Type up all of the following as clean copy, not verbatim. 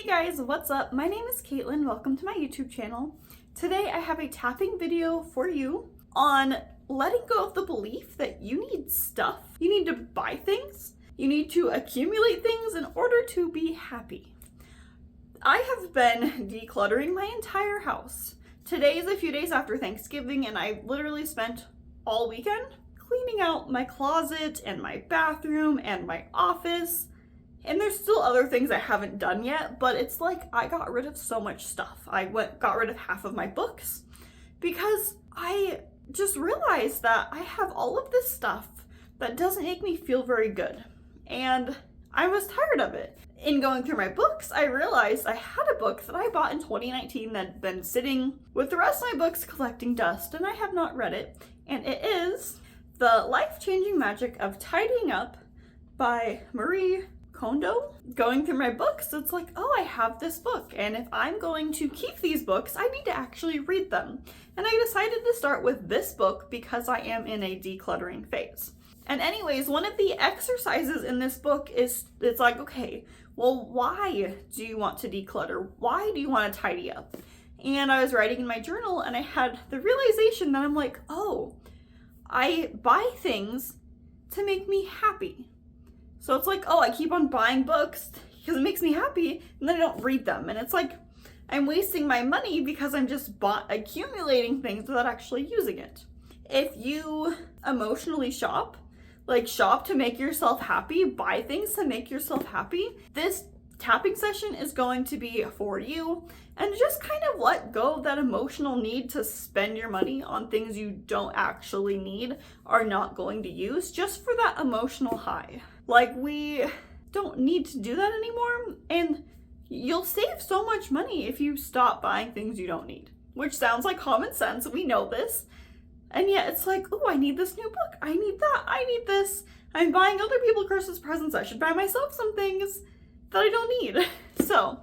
guys, what's up? My name is Katelynn. Welcome to my YouTube channel. Today I have a tapping video for you on letting go of the belief that you need stuff. You need to buy things. You need to accumulate things in order to be happy. I have been decluttering my entire house. Today is a few days after Thanksgiving and I literally spent all weekend cleaning out my closet and my bathroom and my office. And there's still other things I haven't done yet, but it's like I got rid of so much stuff. I got rid of half of my books because I just realized that I have all of this stuff that doesn't make me feel very good. And I was tired of it. In going through my books, I realized I had a book that I bought in 2019 that had been sitting with the rest of my books collecting dust, and I have not read it. And it is The Life-Changing Magic of Tidying Up by Marie Kondo. Going through my books, it's like, oh, I have this book, and if I'm going to keep these books, I need to actually read them. And I decided to start with this book because I am in a decluttering phase. And anyways, one of the exercises in this book is, it's like, okay, well, why do you want to declutter? Why do you want to tidy up? And I was writing in my journal and I had the realization that I'm like, oh, I buy things to make me happy. So it's like, oh, I keep on buying books because it makes me happy, and then I don't read them. And it's like, I'm wasting my money because I'm just accumulating things without actually using it. If you emotionally shop, like shop to make yourself happy, buy things to make yourself happy, this tapping session is going to be for you. And just kind of let go of that emotional need to spend your money on things you don't actually need or not going to use, just for that emotional high. Like, we don't need to do that anymore, and you'll save so much money if you stop buying things you don't need, which sounds like common sense. We know this. And yet it's like, oh, I need this new book. I need that. I need this. I'm buying other people Christmas presents. I should buy myself some things that I don't need. So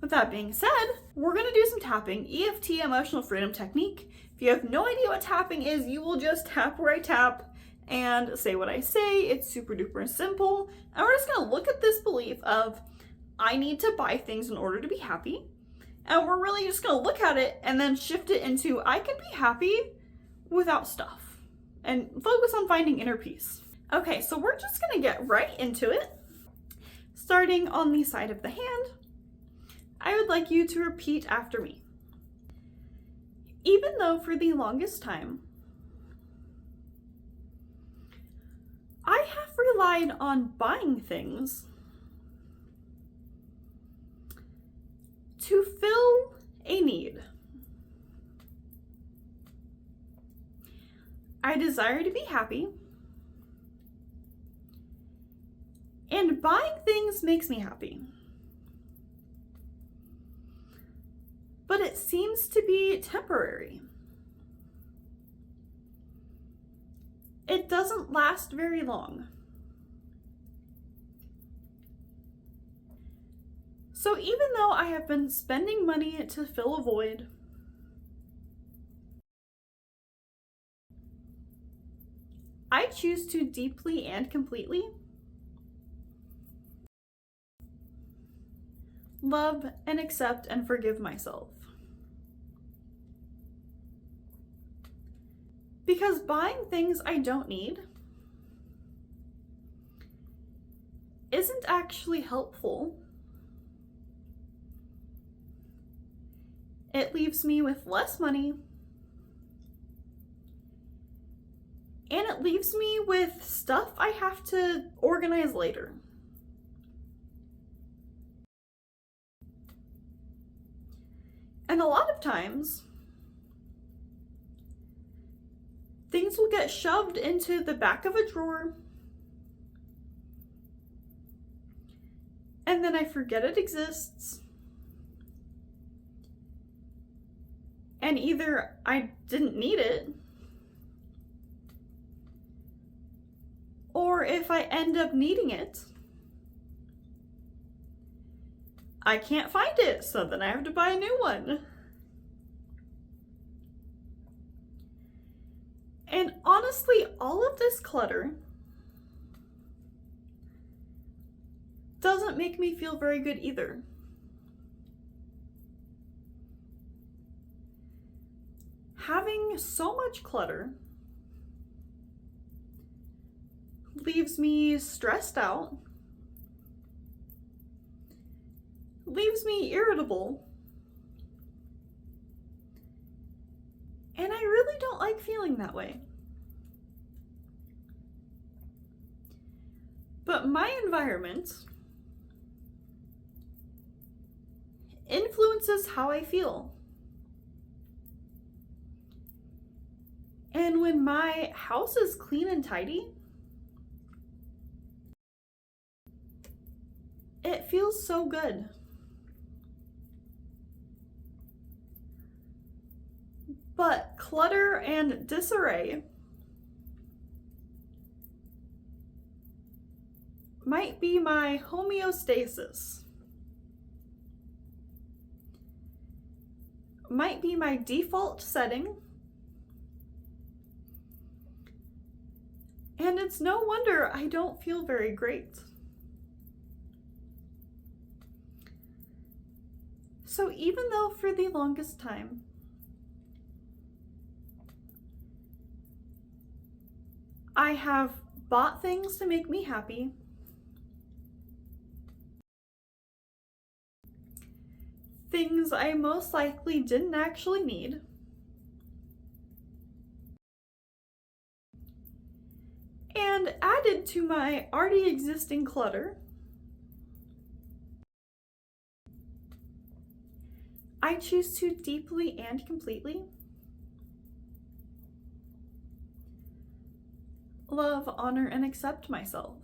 with that being said, we're going to do some tapping, EFT, emotional freedom technique. If you have no idea what tapping is, you will just tap where I tap and say what I say. It's super duper simple. And we're just going to look at this belief of, I need to buy things in order to be happy. And we're really just going to look at it and then shift it into, I can be happy without stuff, and focus on finding inner peace. Okay, so we're just going to get right into it. Starting on the side of the hand, I would like you to repeat after me. Even though for the longest time, I have relied on buying things to fill a need. I desire to be happy, and buying things makes me happy. But it seems to be temporary. It doesn't last very long. So even though I have been spending money to fill a void, I choose to deeply and completely love and accept and forgive myself. Because buying things I don't need isn't actually helpful. It leaves me with less money, and it leaves me with stuff I have to organize later. And a lot of times, things will get shoved into the back of a drawer, and then I forget it exists. And either I didn't need it, or if I end up needing it, I can't find it, so then I have to buy a new one. And honestly, all of this clutter doesn't make me feel very good either. having so much clutter leaves me stressed out, leaves me irritable, and I really don't like feeling that way. But my environment influences how I feel. And when my house is clean and tidy, it feels so good. But clutter and disarray might be my homeostasis, might be my default setting, and it's no wonder I don't feel very great. So even though for the longest time I have bought things to make me happy, things I most likely didn't actually need, and added to my already existing clutter, I choose to deeply and completely love, honor, and accept myself.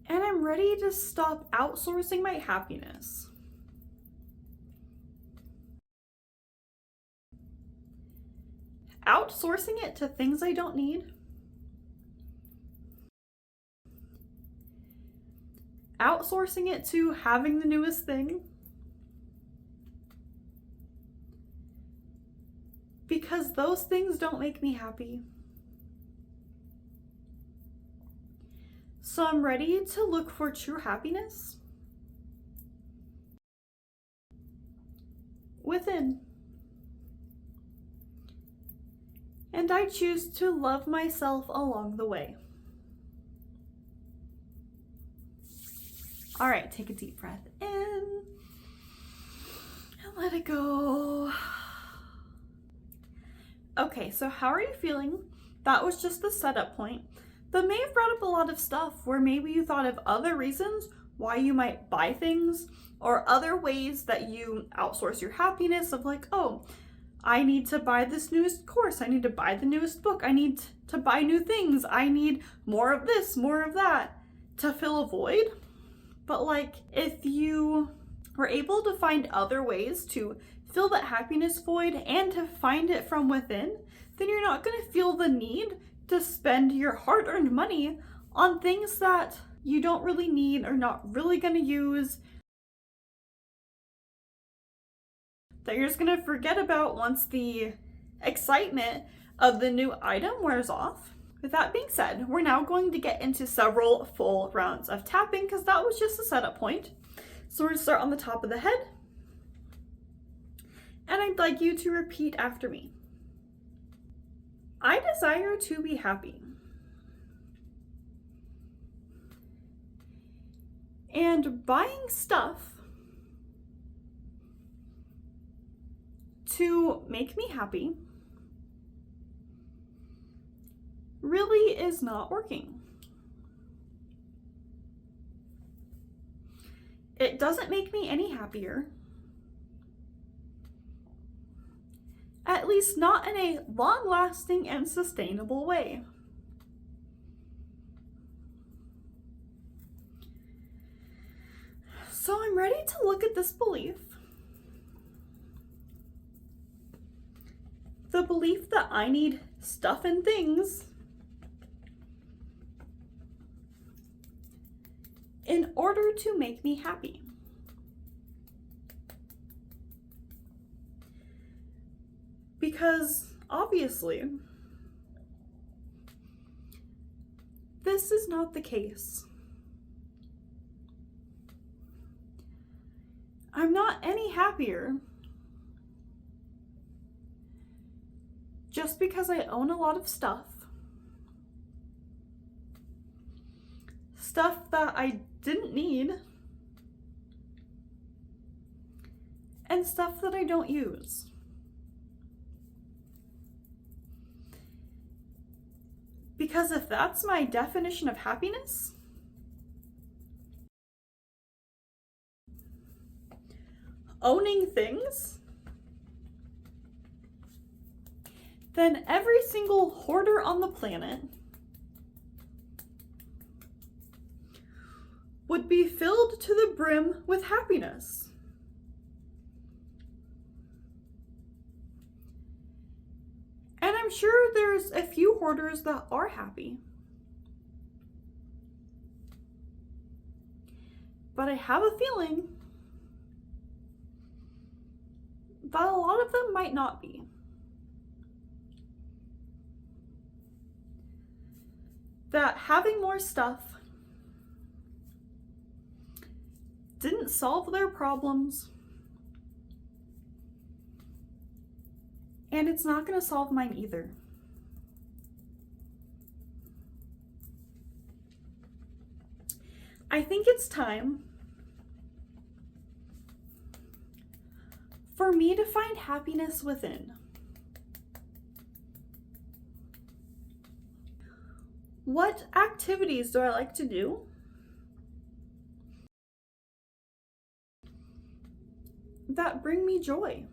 And I'm ready to stop outsourcing my happiness. Outsourcing it to things I don't need. Outsourcing it to having the newest thing. Because those things don't make me happy. So I'm ready to look for true happiness within. And I choose to love myself along the way. All right, take a deep breath in and let it go. Okay, so how are you feeling? That was just the setup point, but may have brought up a lot of stuff where maybe you thought of other reasons why you might buy things, or other ways that you outsource your happiness of like, oh, I need to buy this newest course, I need to buy the newest book, I need to buy new things, I need more of this, more of that to fill a void. But like, if you were able to find other ways to fill that happiness void and to find it from within, then you're not going to feel the need to spend your hard-earned money on things that you don't really need or not really going to use, that you're just going to forget about once the excitement of the new item wears off. With that being said, we're now going to get into several full rounds of tapping because that was just a setup point. So we're going to start on the top of the head. And I'd like you to repeat after me. I desire to be happy. And buying stuff to make me happy really is not working. It doesn't make me any happier. At least not in a long-lasting and sustainable way. So I'm ready to look at this belief. The belief that I need stuff and things in order to make me happy. Because obviously, this is not the case. I'm not any happier just because I own a lot of stuff. Stuff that I didn't need. And stuff that I don't use. Because if that's my definition of happiness, owning things, then every single hoarder on the planet would be filled to the brim with happiness. And I'm sure there's a few hoarders that are happy. But I have a feeling that a lot of them might not be. That having more stuff didn't solve their problems, and it's not going to solve mine either. I think it's time for me to find happiness within. What activities do I like to do? That bring me joy.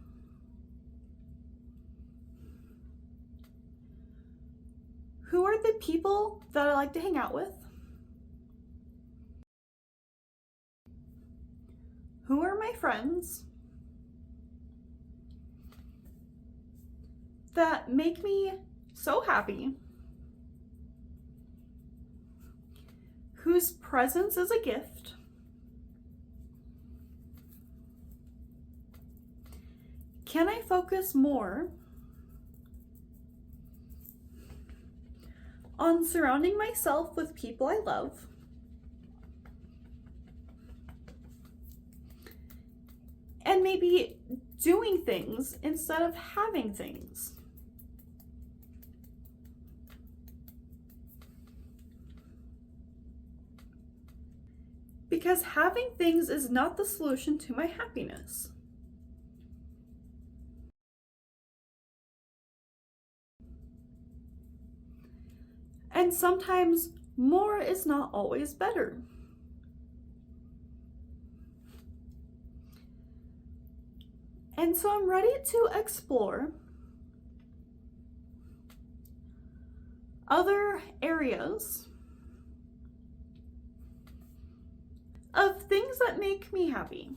Who are the people that I like to hang out with? Who are my friends that make me so happy? Whose presence is a gift? Can I focus more on surrounding myself with people I love and maybe doing things instead of having things? Because having things is not the solution to my happiness. And sometimes more is not always better. And so I'm ready to explore other areas of things that make me happy.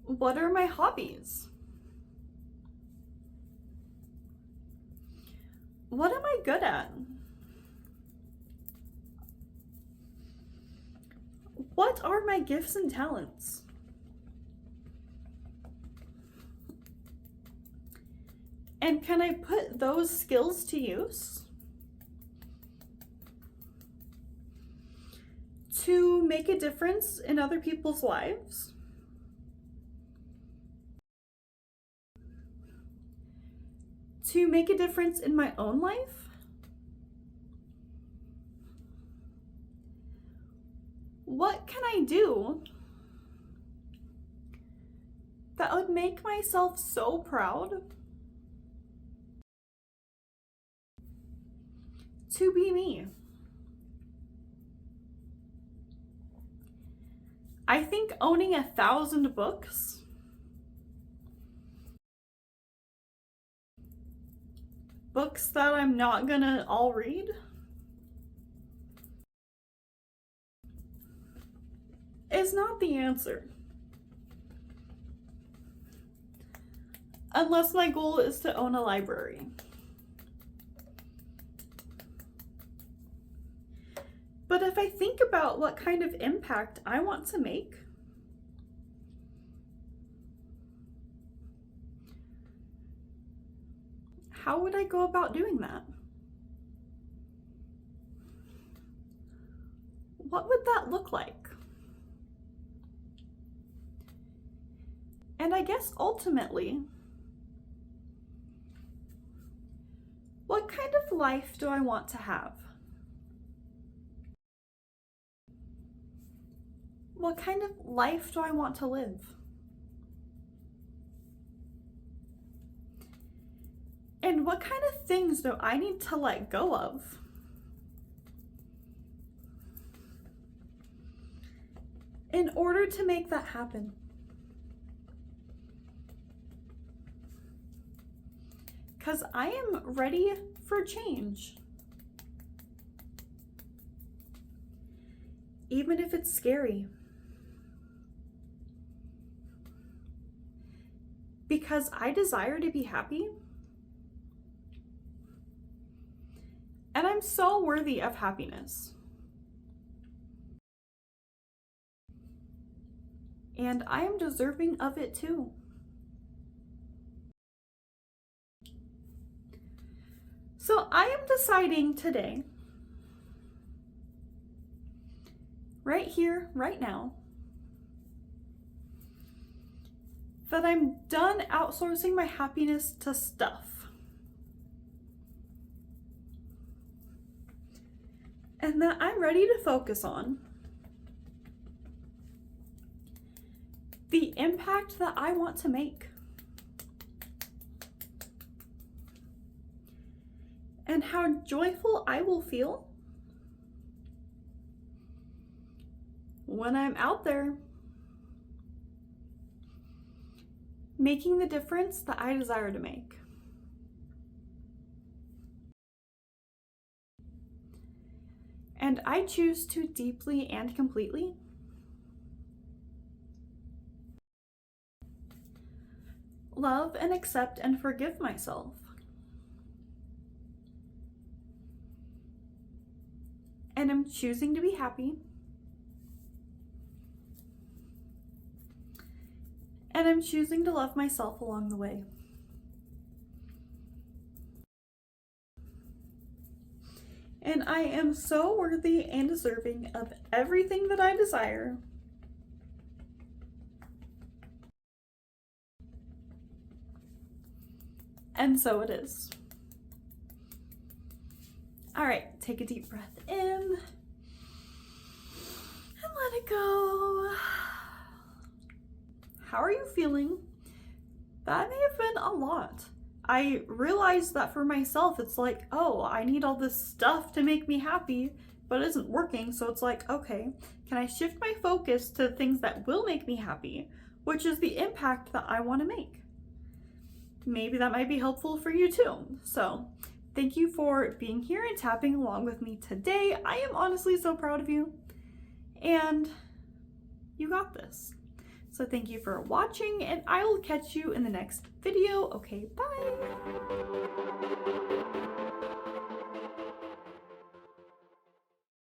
What are my hobbies? What am I good at? What are my gifts and talents? And can I put those skills to use to make a difference in other people's lives? To make a difference in my own life? What can I do that would make myself so proud to be me? I think owning 1,000 books that I'm not gonna all read is not the answer. Unless my goal is to own a library. But if I think about what kind of impact I want to make, how would I go about doing that? What would that look like? And I guess ultimately, what kind of life do I want to have? What kind of life do I want to live? And what kind of things do I need to let go of in order to make that happen? Because I am ready for change. Even if it's scary. Because I desire to be happy. And I'm so worthy of happiness. And I am deserving of it too. So I am deciding today, right here, right now, that I'm done outsourcing my happiness to stuff. And that I'm ready to focus on the impact that I want to make. And how joyful I will feel when I'm out there making the difference that I desire to make. And I choose to deeply and completely love and accept and forgive myself. And I'm choosing to be happy. And I'm choosing to love myself along the way. And I am so worthy and deserving of everything that I desire. And so it is. All right, take a deep breath in and let it go. How are you feeling? That may have been a lot. I realized that for myself, it's like, oh, I need all this stuff to make me happy, but it isn't working. So it's like, okay, can I shift my focus to things that will make me happy, which is the impact that I want to make? Maybe that might be helpful for you too. So thank you for being here and tapping along with me today. I am honestly so proud of you, and you got this. So thank you for watching, and I will catch you in the next video. Okay, bye.